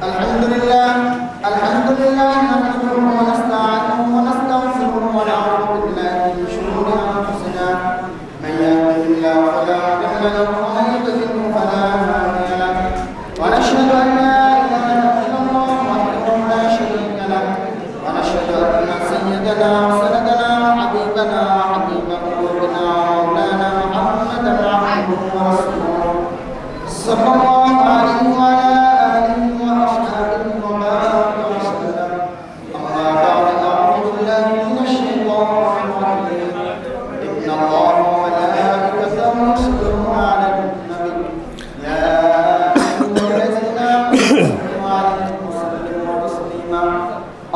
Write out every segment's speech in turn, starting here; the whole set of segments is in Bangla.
الحمد لله نحمده ونستعينه ونستغفره ونعوذ بالله من شرور أنفسنا من يهده الله فلا مضل له ومن يضلل فلا هادي له ونشهد أن لا إله إلا الله وحده لا شريك له ونشهد أن سيدنا وسندنا وحبيبنا وحبيب قلوبنا ومولانا محمدا عبده ورسوله صلى الله عليه وعلى آله وأصحابه وبارك وسلم. أما بعد أعوذ بالله من الشيطان الرجيم. إن الله وملائكته يصلون على النبي يا أيها الذين آمنوا صلوا عليه وسلموا تسليما.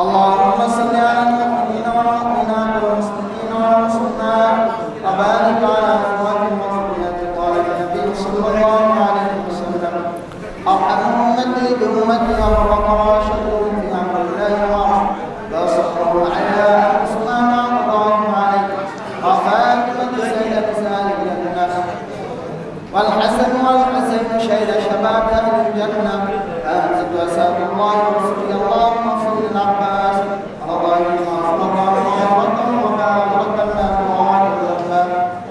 اللهم صل على المؤمنين والمؤمنات والمسلمين والمسلمات وبارك على أزواج وذرية قال النبي صلى الله عليه وسلم أرحم أمتي بأمتي أفرق وأشد في أمر الله وعظم وأصبر على أنفسنا ما قضاه عليه وفاطمة سيدة نساء الجنة والحسن والحسين شهد شباب أهل الجنة أنزل وساد الله ورسوله اللهم اغفر للعباس رضي الله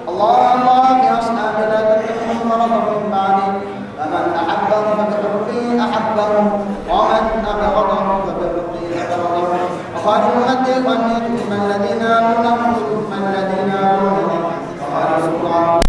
الله في أصحابنا تكلم مرض من بعده فمن أحبه فبحبه أحبه ومن أبغضه فببغضه أبغضه وقال أمتي وليتم الذين آمنوا ثم الذين آمنوا وقال رسول الله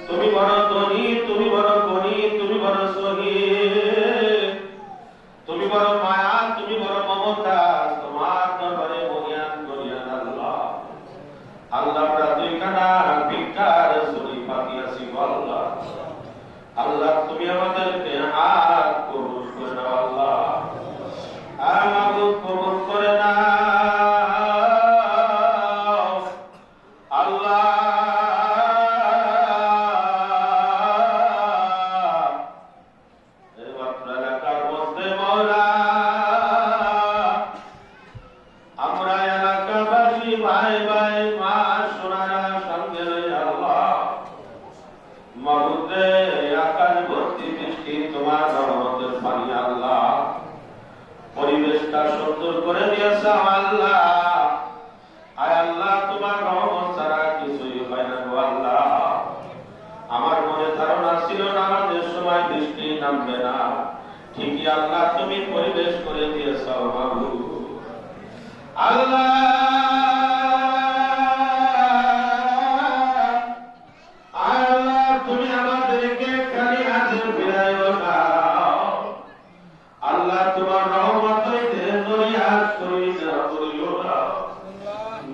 তুমি বড় ধনী, তুমি বড় গণী, তুমি বড় শহীদ। ঠিকই আল্লাহ তুমি পরিবেশ করে দিয়েছ মাবুদ। আল্লাহ আল্লাহ তুমি আমাদেরকে খালি হাতে ফিরাইও না আল্লাহ, তোমার রহমত হইতে দরিয়াত করিও না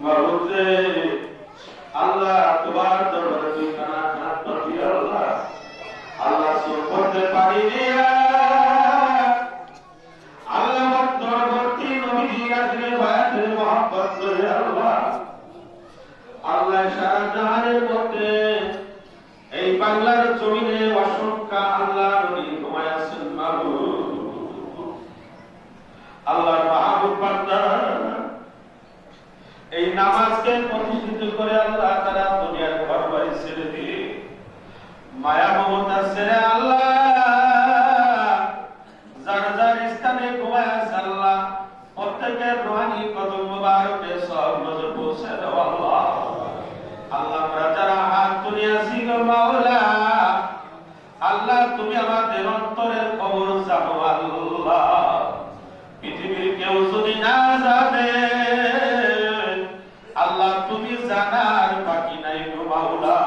মাবুদ রে। আল্লাহ তোমার দরবারে দুই খানা হাত পাতি আল্লাহ, আল্লাহ সব করতে পারি দিয়া আল্লাহ দরবারটি নবী রাসূল বায়াতের মহব্বত করে আল্লাহ, আল্লাহ সারা জাহানের মধ্যে এই বাংলার জমিনে অসংখ্য আল্লাহ নবী ঘুমায় আছেন মাবুদ। আল্লাহর মাহবুব বান্দা এই নামাজকে প্রতিষ্ঠিত করে আল্লাহ তারা দুনিয়ার ঘর বাড়ি ছেড়ে দিয়ে মায়া মমতা ছেড়ে আল্লাহ যার যার স্থানে ঘুমায় আছে আল্লাহ প্রত্যেকের রুহানি কদম মুবারকে সব নজর পৌঁছে দাও আল্লাহ। আল্লাহ আমরা যারা হাত তুলে আছি গো মাওলা, আল্লাহ তুমি আমাদের অন্তরের খবর জানো আল্লাহ। পৃথিবীর কেউ যদি না জানে আল্লাহ তুমি জানার বাকি নাই গো মাওলা।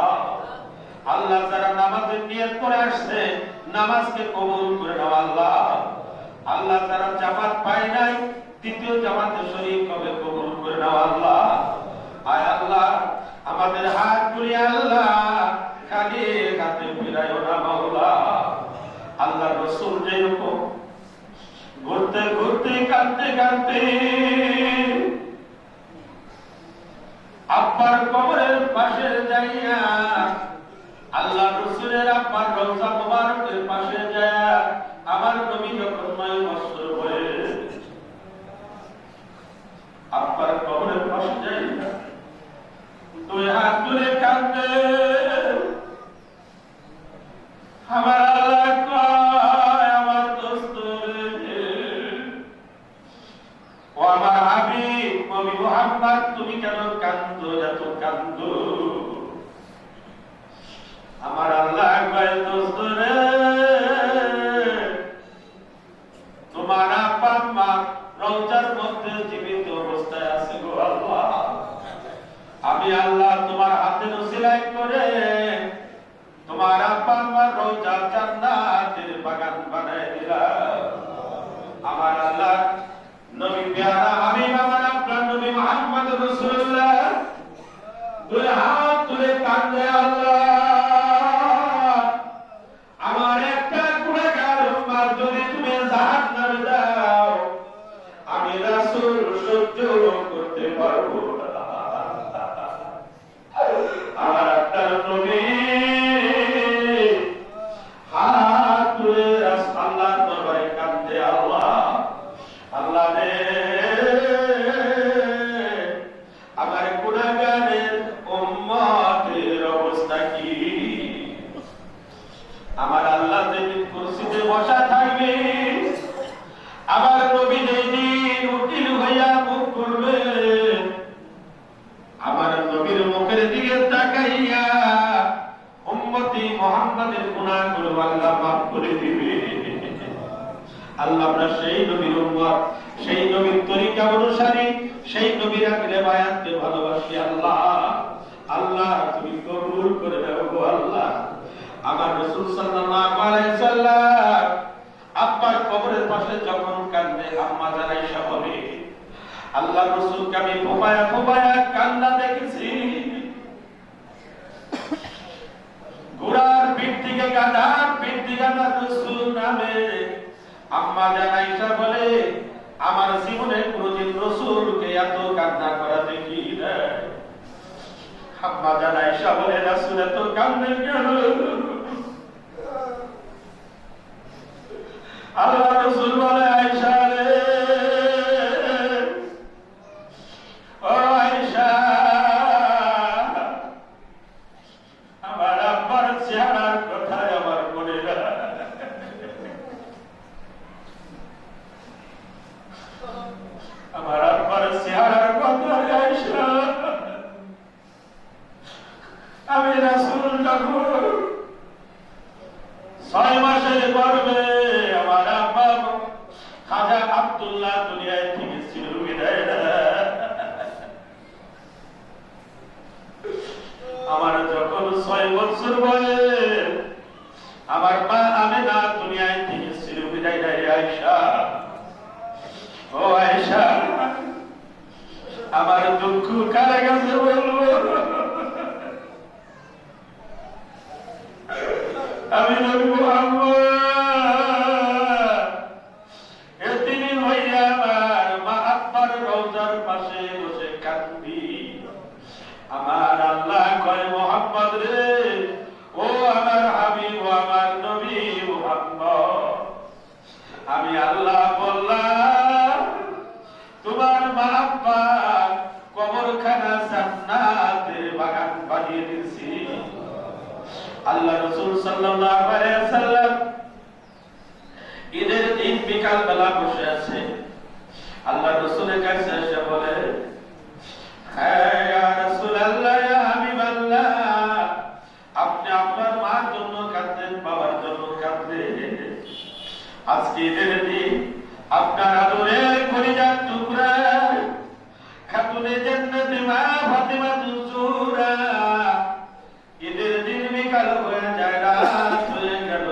আল্লাহ যারা নামাজের নিয়ত করে আসছে নামাজকে কবুল করে নাও আল্লাহ। আল্লাহ যারা জামাত পায় নাই দ্বিতীয় জামাতে শরীক হবে কবুল করে নাও আল্লাহ। আয় আল্লাহ আমাদের হাত তুলে আল্লাহ খালি হাতে ফিরাইও না মাওলা। আল্লাহ রাসূল যেরকম ঘুরতে ঘুরতে কাঁদতে কাঁদতে আব্বার কবরের পাশে যাইয়া আল্লাহ রাসূলের আব্বার রওজা মুবারকের পাশে যায়া আমার নবী যখন 9 বছর হয়ে আব্বার কবরের পাশে যাইয়া দুই হাত তুলে কাঁদতে আমার আল্লাহ কয় আমার দোস্ত রে, ও আমার হাবিব নবী মুহাম্মদ তুমি কেন কাঁদো, এত কাঁদো? আমার আল্লাহ কয় দোস্ত রে, তোমার আব্বা আম্মা রওজার মধ্যে জীবিত অবস্থায় আছে গো আল্লাহ। আমি আল্লাহ তোমার হাতের উসিলায় করে তোমার আব্বা আম্মার রওজা জান্নাতের বাগান বানায় দিলাম। আমার আল্লাহ নবী প্যারা হাবিব আমার আপনার নবী মুহাম্মদ রাসূলুল্লাহ দুই হাত তুলে কাঁদে আল্লাহ, আমার একটা গুনাহগার উম্মত যদি তুমি জাহান্নামে দাও আমি রাসূল সহ্য করতে পারবো না। আমার আপনার নবী হাত তুলে আল্লাহর দরবারে কাঁদে আল্লাহ, আল্লাহ রে আমার গুনাহগারের উম্মতের অবস্থা কি? আমার আল্লাহ যেদিন কুরসিতে বসা থাকবে, আমার নবী যেদিন উকিল হইয়া মুখ করবে, আমার নবীর মুখের দিকে তাকাইয়া উম্মতি মুহাম্মাদের গুনাহগুলো আল্লাহ মাফ করে দিবে। আল্লাহ আমরা সেই নবীর উম্মত, সেই নবীর তরিকা অনুসারী, সেই নবীর আকলে বায়াতকে ভালোবাসি আল্লাহ। আল্লাহ তুমি কবুল করে দাও গো আল্লাহ। আমার রাসূল সাল্লাল্লাহু আলাইহি সাল্লাম আব্বার কবরের পাশে যখন কাঁদে আম্মা জান আয়েশা বলে আল্লাহ রাসূলকে আমি ফোপায়া ফোপায়া কান্না দেখেছি। ঘোড়ার পিঠ থেকে গাধার পিঠ থেকে আমার রাসূল নামে আম্মা জান আয়েশা বলে আমার জীবনে কোনদিন রাসূলকে এত কান্না করা দেখি না। আম্মা জান আয়েশা বলে রাসূল এত কাঁদেন কেন? আল্লাহ রাসূল বলে আয়েশা রে, ও আয়েশা আমার আব্বার চেহারার কথা আমার মনে না। আমার আব্বার চেহারার কথা আয়েশা আমি রাসূল যখন 6 মাসের গর্ভে আমার আব্বা আব্দুল্লাহ দুনিয়ায় থেকে ছিল বিদায় আমার যখন 6 বছর বয়স আমার মা আমেনা দুনিয়ায় থেকে ছিল বিদায় নেয় আয়েশা ও আয়েশা আমার দুঃখ কার কাছে বলবো আমি নবী মুহাম্মদ এতিম হইয়া আমার মা আব্বার রওজার পাশে বসে কাঁদি আমার আল্লাহ কয় মুহাম্মদ রে ও আমার হাবিব ও আমার নবী মুহাম্মদ আমি আল্লাহ বললাম তোমার মা আব্বা কবরখানা জান্নাতের বাগান বানিয়ে দিয়েছি আল্লাহ রাসূল সাল্লাল্লাহু আলাইহি ওয়াসাল্লাম ঈদের দিন বিকাল বেলা বসে আছে আল্লাহ রাসূলের কাছে এসে বলে হ্যাঁ ইয়া রাসূলুল্লাহ ইয়া হাবিবাল্লাহ আপনি আপনার মার জন্য কাঁদতেন বাবার জন্য কাঁদতেন আজকে ঈদের দিন আপনার আদরের কলিজার টুকরা খাতুনে জান্নাতে মা ফাতেমা জোহরা ঈদের দিন বিকাল হয়ে যায় রাত হয়ে গেল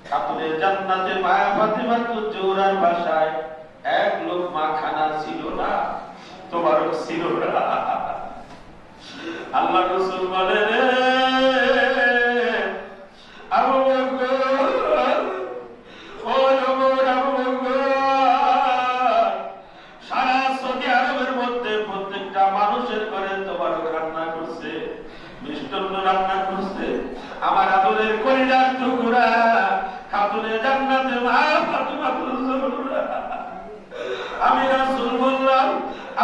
খাতুনে জান্নাতে মা ফাতেমা জোহরার বাসায় এক লোকমা খানা ছিল না তোমারও ছিল না আল্লাহ রাসূল বলে রে আবু বকর ও নবর আবু বকর সারা সৌদি আরবের মধ্যে প্রত্যেকটা মানুষের ঘরে তোমার রান্না করছে মিষ্টান্ন রান্না করছে আমার আদরের কলিজার টুকরা খাতুনে জান্নাতে মা ফাতেমা জোহরা আমি রাসূল বললাম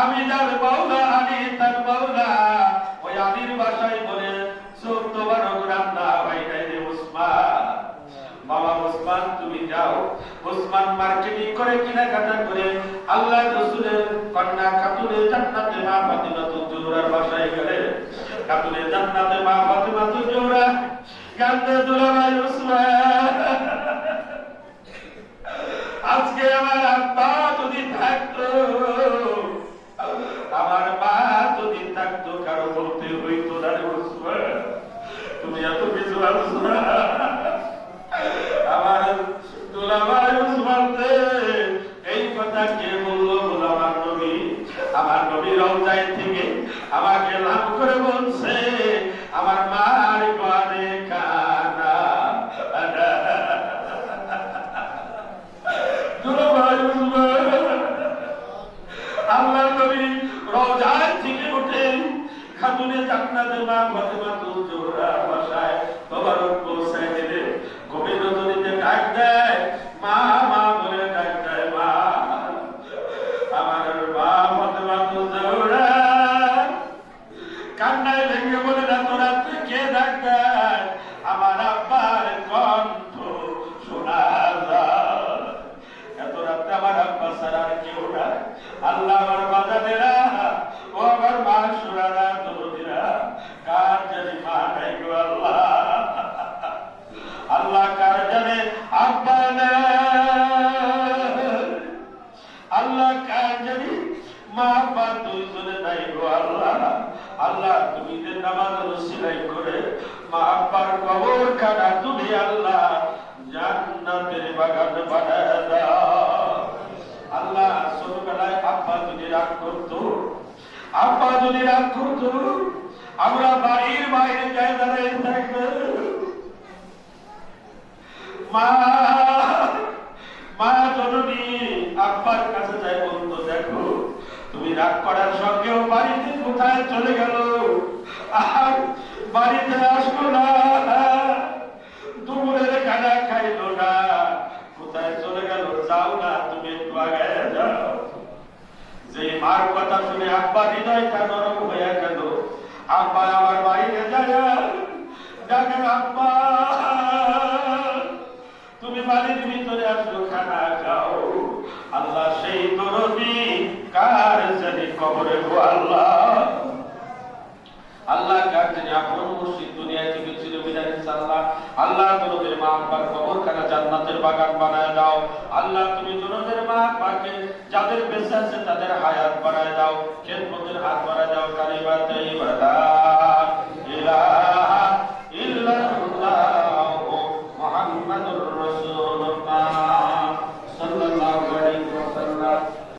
আমি যার মাওলা আলী তার মাওলা ওই আলীর বাসায় বলে তোমার রান্না হয় নাই রে উসমান বাবা উসমান তুমি যাও উসমান মার্কেটিং করে কেনাকাটা করে আল্লাহ রাসূলের কন্যা খাতুনে জান্নাতে মা ফাতেমা জোহরার বাসায় গেলে খাতুনে জান্নাতে মা ফাতেমা জোহরা কান্দে দুলাভাই উসমান আজকে আমার আব্বা যদি থাকতো আমার মা যদি থাকতো কারো বলতে হইতো না রে উসমান তুমি এত কিছু আলোচনা আমার দুলাভাই উসমান এই কথা কে বললো বলে আমার নবী রওজায় থেকে আমাকে লাভ করে বলছে আমার মার ঘরে খানা দুলাভাই উসমান আল্লাহর নবী রওজায় থেকে উঠে খাতুনে জান্নাতে মা ফাতেমা জোহরা বাসায় তবারক পৌঁছায় দিলে গভীর রজনীতে ডাক দেয় মা মা বলে ডাক দেয় মা আমার মা ফাতেমা জোহরা কান্নায় ভেঙে বলে না তোরা কে ডাক দেয় আমার আব্বার কণ্ঠ শোনা যায় এত রাতে আমার আব্বা ছাড়া আর কেউ নাই আল্লাহ আমার বাজানেরা ও আমার মা সুরারা দরদিরা কার জানি মা নাই গো আল্লাহ আল্লাহ কার জানে আব্বা নাই আল্লাহ কার জানি মা আব্বা দুইজনে নাই গো আল্লাহ আল্লাহ তুমি যে নামাজ সিলাই করে মা আব্বার কবর খানা তুমি আল্লাহ জান্নাতের বাগান বানায় দাও আল্লাহ ছোটবেলায় আব্বা যদি রাগ করতো আমরা বাড়ির বাইরে যাই দাঁড়িয়ে থাকবো মা মা জননী আব্বার কাছে যাই বলতো দেখো তুমি রাগ করার সঙ্গেও বাড়িতে কোথায় চলে গেল আর বাড়িতে আসলো না দুপুরের খানা খাইলো না কোথায় চলে গেল যাও না তুমি একটু আগে যাও যে মার কথা শুনে আব্বা হৃদয়টা নরম হয়ে গেল আব্বা আমার বাড়িতে যায় ডাকে আব্বা তুমি বাড়ির ভিতরে আসলো খানা খাও আল্লাহ সেই দরদি কার জানি কবরে গো আল্লাহ আল্লাহ কার যিনি আপন মুর্শিদ দুনিয়ায় থেকে চিরবিদায় আল্লাহ আল্লাহ তোমাদের মা আব্বার কবরখানা জান্নাতের বাগান বানায় দাও আল্লাহ তুমি তোমাদের মা আব্বাকে যাদের বেঁচে আছে তাদের হায়াত বাড়ায় দাও খেদমতের হাত বাড়ায় দাও কালিমা তাইয়্যিবা লা ইলাহা ইল্লাল্লাহু মুহাম্মাদুর রাসূল